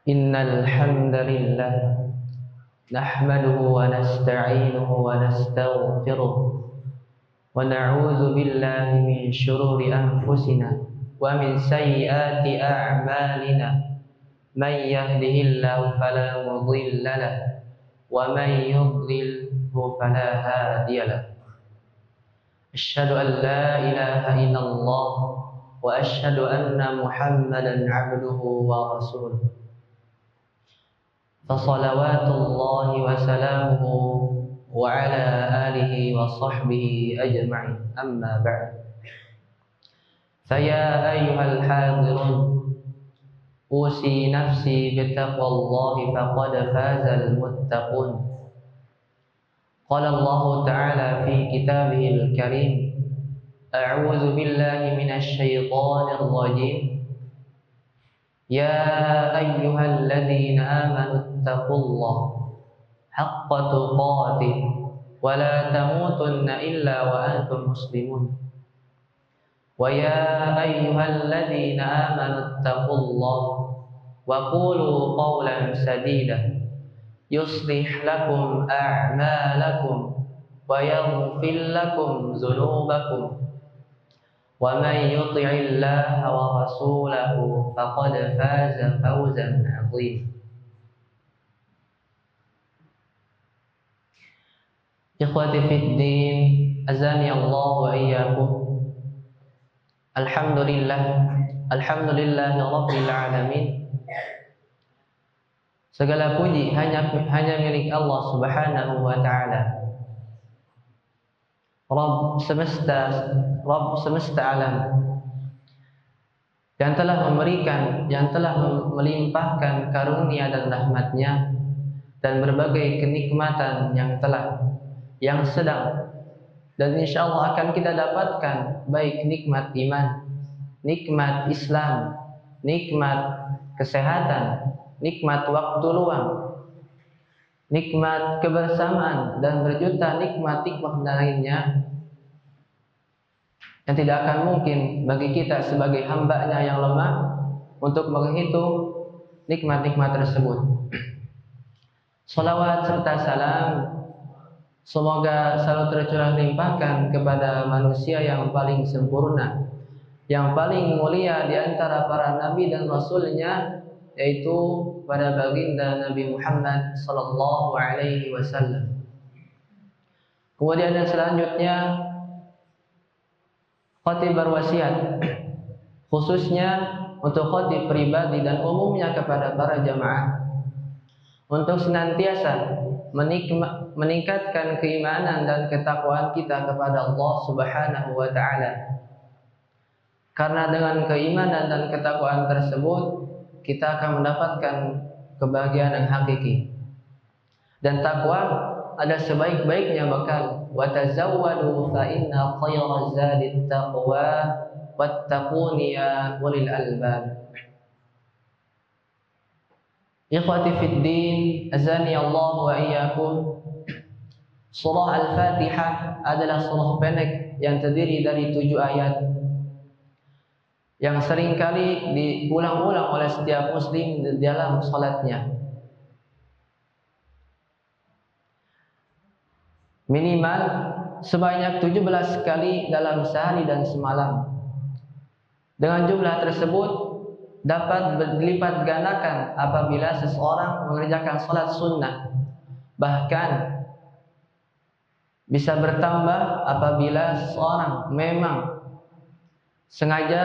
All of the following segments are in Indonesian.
Innal hamdalillah nahmaduhu wa nasta'inuhu wa nastaghfiruh wa na'udzu billahi min shururi anfusina wa min sayyiati a'malina may yahdihillahu fala mudilla lahu wa may yudlilhu fala hadiya lahu. Asyhadu an la ilaha illallah wa asyhadu anna Muhammadan 'abduhu wa rasuluh. Fasalawatullahi wa salamuhu wa ala alihi wa sahbihi ajma'in, amma ba'd. Faya ayyuhal hadirun, usi nafsi bitaqwallahi faqad fazal muttaqun. Qala Allah ta'ala fi kitabihil karim, a'udzu billahi minasy syaithanir rajim. Ya ayyuhalladzina amanu ittaqullaha haqqa tuqatih wa la tamutunna illa wa antum muslimun. Wa ya ayyuhalladzina amanu ittaqullaha wa qulu qawlan sadida yuslih lakum a'malakum wa yaghfir lakum dzunubakum. Wa may yuti'illaha wa rasulahu faqad faza fawzan 'azima. Ikhwati fid din, azani Allah wa iyyakum. Alhamdulillahi rabbil alamin. Segala puji hanya milik Allah Subhanahu wa taala. Rabb semesta alam, yang telah memberikan, yang telah melimpahkan karunia dan rahmatnya dan berbagai kenikmatan yang sedang dan insyaallah akan kita dapatkan, baik nikmat iman, nikmat Islam, nikmat kesehatan, nikmat waktu luang, nikmat kebersamaan, dan berjuta nikmat-nikmat lainnya yang tidak akan mungkin bagi kita sebagai hamba-Nya yang lemah untuk menghitung nikmat-nikmat tersebut. Salawat serta salam semoga selalu tercurah limpahkan kepada manusia yang paling sempurna, yang paling mulia di antara para nabi dan rasulnya, yaitu pada baginda Nabi Muhammad sallallahu alaihi wasallam. Kemudian yang selanjutnya, khatib berwasiat khususnya untuk khatib pribadi dan umumnya kepada para jamaah untuk senantiasa meningkatkan keimanan dan ketakwaan kita kepada Allah Subhanahu wa taala. Karena dengan keimanan dan ketakwaan tersebut kita akan mendapatkan kebahagiaan yang hakiki. Dan takwa ada sebaik-baiknya bekal. Wa tazawwadu fa inna khayra zadit taqwa wattaquni ya ulil albab. Ikhwati fid din, azani Allah wa iyyakum. Surah Al-Fatihah adalah surah pendek yang terdiri dari 7 ayat yang seringkali diulang-ulang oleh setiap muslim di dalam salatnya. Minimal sebanyak 17 kali dalam sehari dan semalam. Dengan jumlah tersebut dapat berlipat gandakan apabila seseorang mengerjakan salat sunnah. Bahkan bisa bertambah apabila seseorang memang sengaja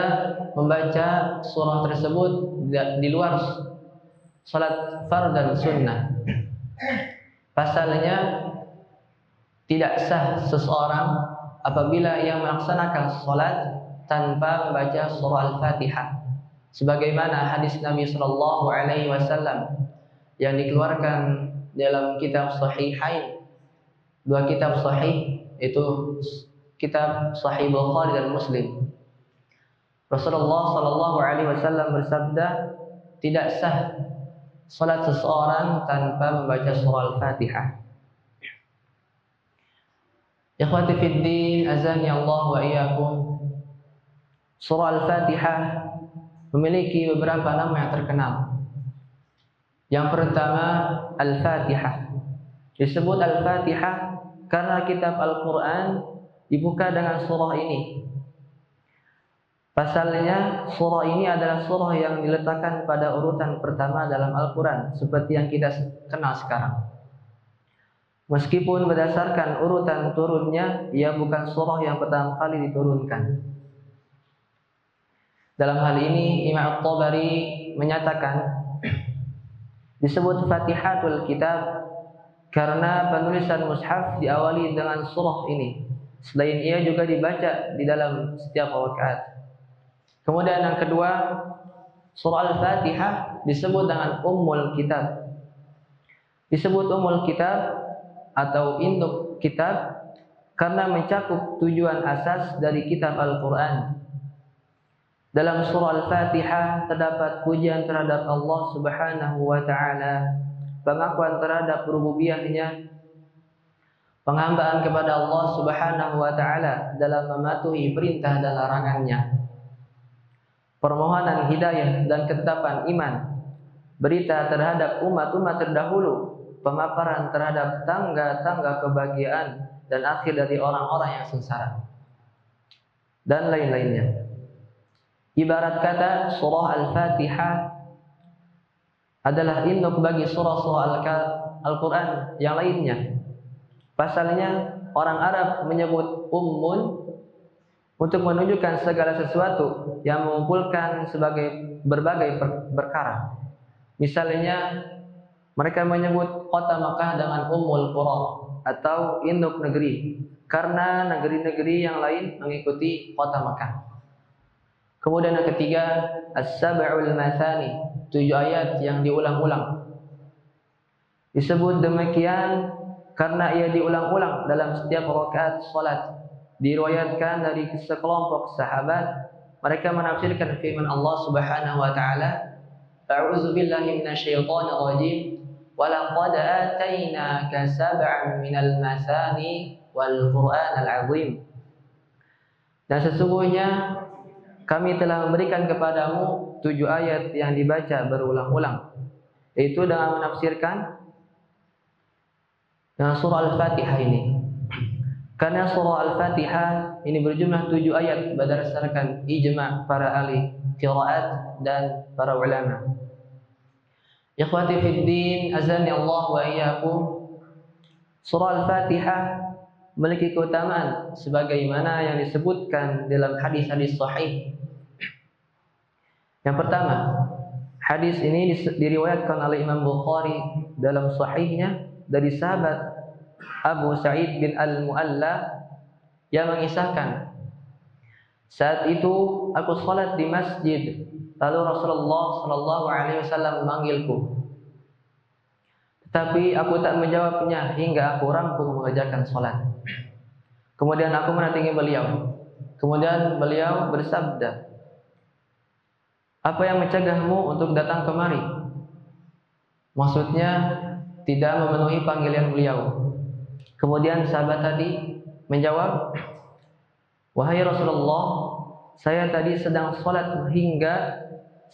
membaca surah tersebut di luar salat fardhu dan sunnah. Pasalnya tidak sah seseorang apabila ia melaksanakan salat tanpa membaca surah Al-Fatihah. Sebagaimana hadis Nabi sallallahu alaihi wasallam yang dikeluarkan dalam kitab Sahihain, 2 kitab sahih, itu kitab Sahih Bukhari dan Muslim. Rasulullah sallallahu alaihi wasallam bersabda, tidak sah salat seseorang tanpa membaca surah Al-Fatihah. Ikhwati fid din, azani Allah wa iyyakum. Surah Al-Fatihah memiliki beberapa nama yang terkenal. Yang pertama, Al-Fatihah. Disebut Al-Fatihah karena kitab Al-Quran dibuka dengan surah ini. Pasalnya, surah ini adalah surah yang diletakkan pada urutan pertama dalam Al-Quran, seperti yang kita kenal sekarang. Meskipun berdasarkan urutan turunnya, ia bukan surah yang pertama kali diturunkan. Dalam hal ini, Imam At-Tabari menyatakan, disebut Fatihatul Kitab karena penulisan mushaf diawali dengan surah ini. Selain ia juga dibaca di dalam setiap rakaat. Kemudian yang kedua, surah Al-Fatihah disebut dengan Ummul Kitab. Disebut Ummul Kitab atau induk kitab karena mencakup tujuan asas dari kitab Al-Quran. Dalam surah Al-Fatihah terdapat pujian terhadap Allah Subhanahu wa Ta'ala, pengakuan terhadap rububiyahnya, penghambaan kepada Allah Subhanahu wa Ta'ala dalam mematuhi perintah dan larangannya, permohonan hidayah dan ketetapan iman, berita terhadap umat-umat terdahulu, pemaparan terhadap tangga-tangga kebahagiaan dan akhir dari orang-orang yang sengsara, dan lain-lainnya. Ibarat kata, surah Al-Fatihah adalah induk bagi surah-surah Al-Quran yang lainnya. Pasalnya, orang Arab menyebut ummun untuk menunjukkan segala sesuatu yang mengumpulkan sebagai berbagai perkara. Misalnya, mereka menyebut kota Makkah dengan Ummul Qura atau induk negeri, karena negeri-negeri yang lain mengikuti kota Makkah. Kemudian yang ketiga, As-Sab'ul Mathani, 7 ayat yang diulang-ulang. Disebut demikian karena ia diulang-ulang dalam setiap rakaat salat. Diriwayatkan dari sekelompok sahabat, mereka menafsirkan firman Allah Subhanahu wa Ta'ala, A'udzu billahi minasyaitonir rajim, wa laqad atainaka sab'an minal mathani wal Qur'anal 'azim. Dan sesungguhnya kami telah memberikan kepadamu 7 ayat yang dibaca berulang-ulang. Itu dengan menafsirkan dengan surah Al-Fatihah ini. Karena surah Al-Fatihah ini berjumlah 7 ayat berdasarkan ijma' para ahli qiraat dan para ulama. Ikhwati fid din, azani Allah wa iyyakum. Surah Al-Fatihah memiliki keutamaan sebagaimana yang disebutkan dalam hadis-hadis sahih. Yang pertama, hadis ini diriwayatkan oleh Imam Bukhari dalam sahihnya dari sahabat Abu Sa'id bin Al-Mu'alla yang mengisahkan, saat itu aku salat di masjid, lalu Rasulullah sallallahu alaihi wasallam memanggilku. Tetapi aku tak menjawabnya hingga aku rampung mengerjakan salat. Kemudian aku mendatangi beliau. Kemudian beliau bersabda, "Apa yang mencegahmu untuk datang kemari?" Maksudnya tidak memenuhi panggilan beliau. Kemudian sahabat tadi menjawab, "Wahai Rasulullah, saya tadi sedang salat hingga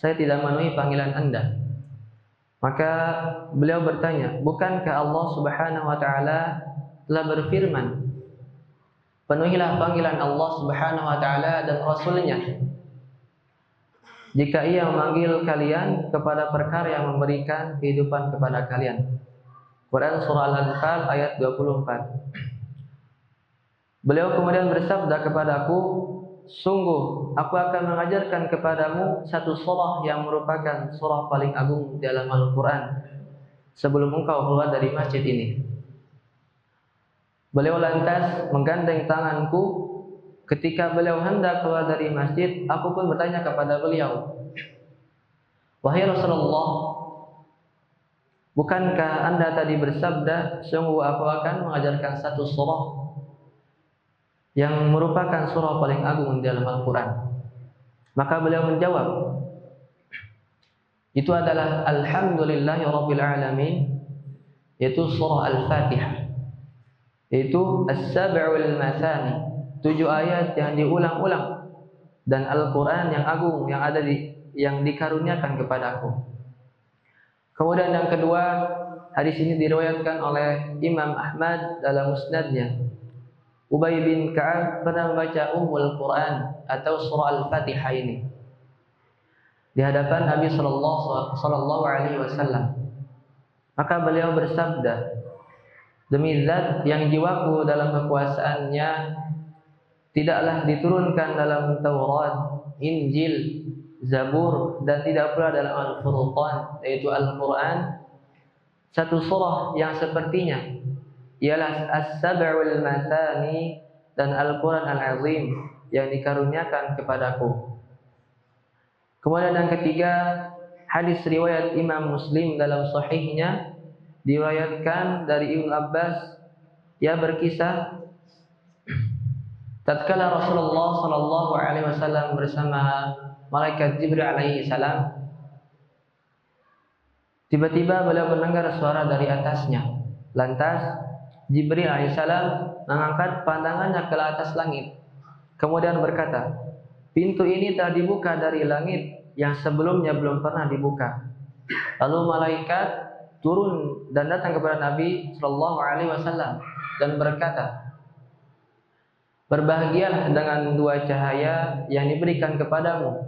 saya tidak memenuhi panggilan Anda." Maka beliau bertanya, "Bukankah Allah Subhanahu wa Ta'ala telah berfirman, penuhilah panggilan Allah Subhanahu wa Ta'ala dan Rasul-Nya jika ia memanggil kalian kepada perkara yang memberikan kehidupan kepada kalian." Quran Surah Al-Anfal ayat 24. Beliau kemudian bersabda kepadaku, "Sungguh aku akan mengajarkan kepadamu satu surah yang merupakan surah paling agung dalam Al-Quran sebelum engkau keluar dari masjid ini." Beliau lantas menggandeng tanganku. Ketika beliau hendak keluar dari masjid, aku pun bertanya kepada beliau, "Wahai Rasulullah, bukankah Anda tadi bersabda, sungguh aku akan mengajarkan satu surah yang merupakan surah paling agung dalam Al-Quran?" Maka beliau menjawab, itu adalah Alhamdulillahi Rabbil Alamin, yaitu surah Al-Fatihah, yaitu As-Sab'ul Mathani, 7 ayat yang diulang-ulang, dan Al-Quran yang agung yang dikaruniakan kepadaku. Kemudian yang kedua, hadis ini diriwayatkan oleh Imam Ahmad dalam musnadnya. Ubay bin Ka'ab pernah membaca Ummul Quran atau surah Al-Fatihah ini di hadapan Nabi sallallahu alaihi wasallam. Maka beliau bersabda, "Demi zat yang jiwaku dalam kekuasaannya, tidaklah diturunkan dalam Taurat, Injil, Zabur, dan tidak pula dalam Al-Furqan, yaitu Al-Quran, satu surah yang sepertinya, ialah As-Sab'ul Mathani dan Al-Quran Al-Azim yang dikaruniakan kepadaku." Kemudian yang ketiga, hadis riwayat Imam Muslim dalam sahihnya, diriwayatkan dari Ibnu Abbas, ia berkisah tatkala Rasulullah sallallahu alaihi wasallam bersama malaikat Jibril alaihi salam, tiba-tiba beliau mendengar suara dari atasnya. Lantas Jibril alaihi salam mengangkat pandangannya ke atas langit, kemudian berkata, "Pintu ini telah dibuka dari langit yang sebelumnya belum pernah dibuka." Lalu malaikat turun dan datang kepada Nabi sallallahu alaihi wasallam dan berkata, "Berbahagialah dengan dua cahaya yang diberikan kepadamu,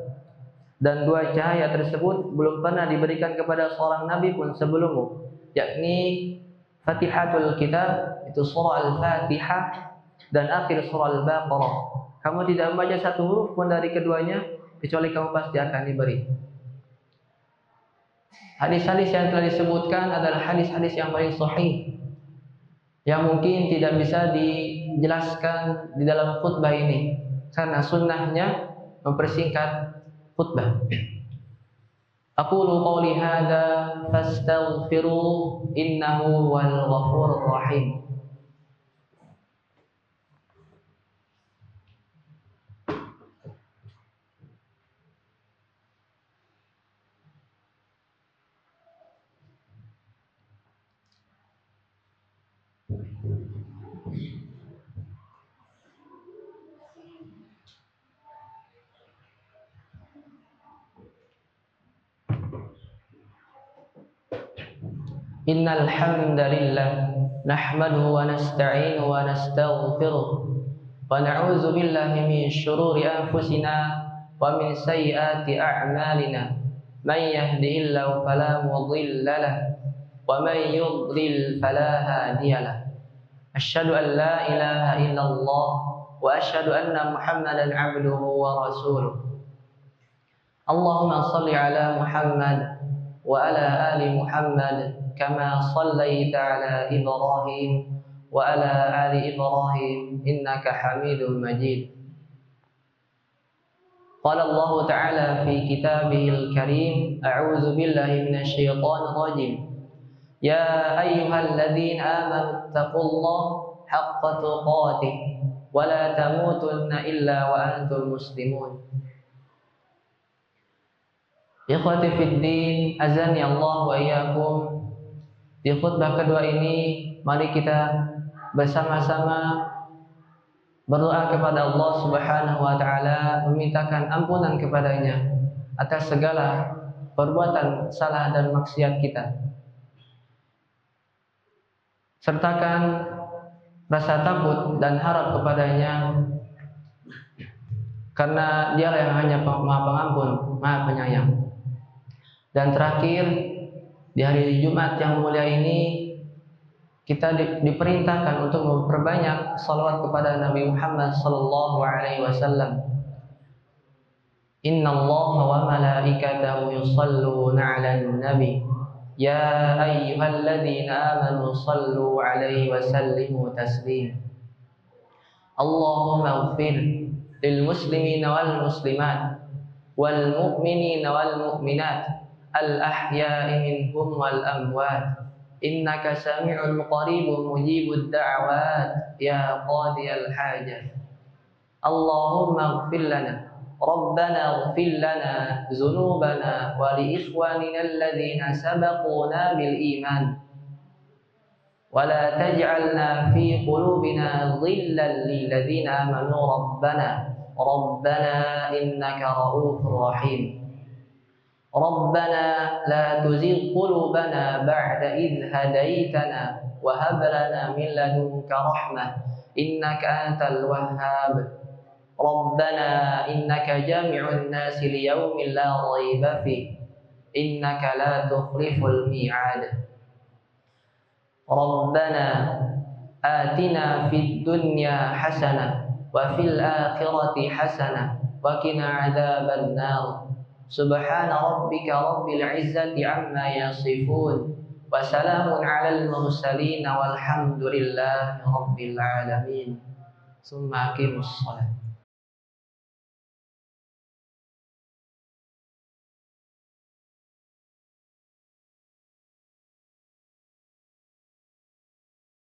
dan dua cahaya tersebut belum pernah diberikan kepada seorang nabi pun sebelummu, yakni Fatihatul Kitab, itu surah Al-Fatihah, dan akhir surah Al-Baqarah. Kamu tidak membaca satu huruf pun dari keduanya, kecuali kamu pasti akan diberi." Hadis-hadis yang telah disebutkan adalah hadis-hadis yang paling sahih, yang mungkin tidak bisa dijelaskan di dalam khutbah ini, karena sunnahnya mempersingkat khutbah. Aqulu qawli hadza fastaghfiru innahu wal ghafurur rahim. Innal hamdalillah nahmaduhu wa nasta'inuhu wa nastaghfiruh wa na'udzu billahi min shururi anfusina wa min sayyiati a'malina. Man yahdihillahu fala mudilla lahu wa man yudlil fala hadiya lahu. Asyhadu an la ilaha illallah wa asyhadu anna Muhammadan 'abduhu wa rasuluh. Allahumma shalli ala Muhammad wa ala ali Muhammad kama shallaita ala Ibrahim wa ala ali Ibrahim innaka Hamidum Majid. Qala Allah Ta'ala fi kitabihil karim, a'udzu billahi minasy syaithanir rajim. Ya ayyuhalladzina amanu taqullaha haqqa tuqatih wa la tamutunna illa wa antum muslimun. Ikhwati fid din, azani Allah wa iyyakum. Di khutbah kedua ini, mari kita bersama-sama berdoa kepada Allah Subhanahu wa taala, memintakan ampunan kepadanya atas segala perbuatan salah dan maksiat kita. Sertakan rasa takut dan harap kepadanya, karena Dialah yang hanya Maha Pengampun, Maha Penyayang. Dan terakhir, di hari Jumat yang mulia ini, kita diperintahkan untuk memperbanyak salawat kepada Nabi Muhammad sallallahu alaihi wasallam. Innallaha wa malaikatahu yusalluna 'alan nabi. Ya ayyuhalladzina amanu sallu 'alaihi wa sallimu taslima. Allahumma ighfir lil muslimina wal muslimat wal mu'minina wal mu'minat al-ahya'i minhum wal amwat, innaka sami'un qaribun mujibud da'wat ya qadiyal hajat. Allahumma ighfir lana rabbana ighfir lana dzunubana wa li ikhwanina alladhina sabaquna bil iman wa la taj'alna fi qulubina dhillan lil ladzina amanu rabbana innaka ra'ufur rahim. ربنا لا تزغ قلوبنا بعد إذ هديتنا وهب لنا من لدنك رحمة إنك أنت الوهاب ربنا إنك جامع الناس ليوم لا ريب فيه إنك لا تخلف الميعاد ربنا آتنا في الدنيا حسنة وفي الآخرة حسنة وقنا عذاب النار سبحان ربك رب العزة عما يصفون وسلام على المرسلين والحمد لله رب العالمين ثم أقيموا الصلاة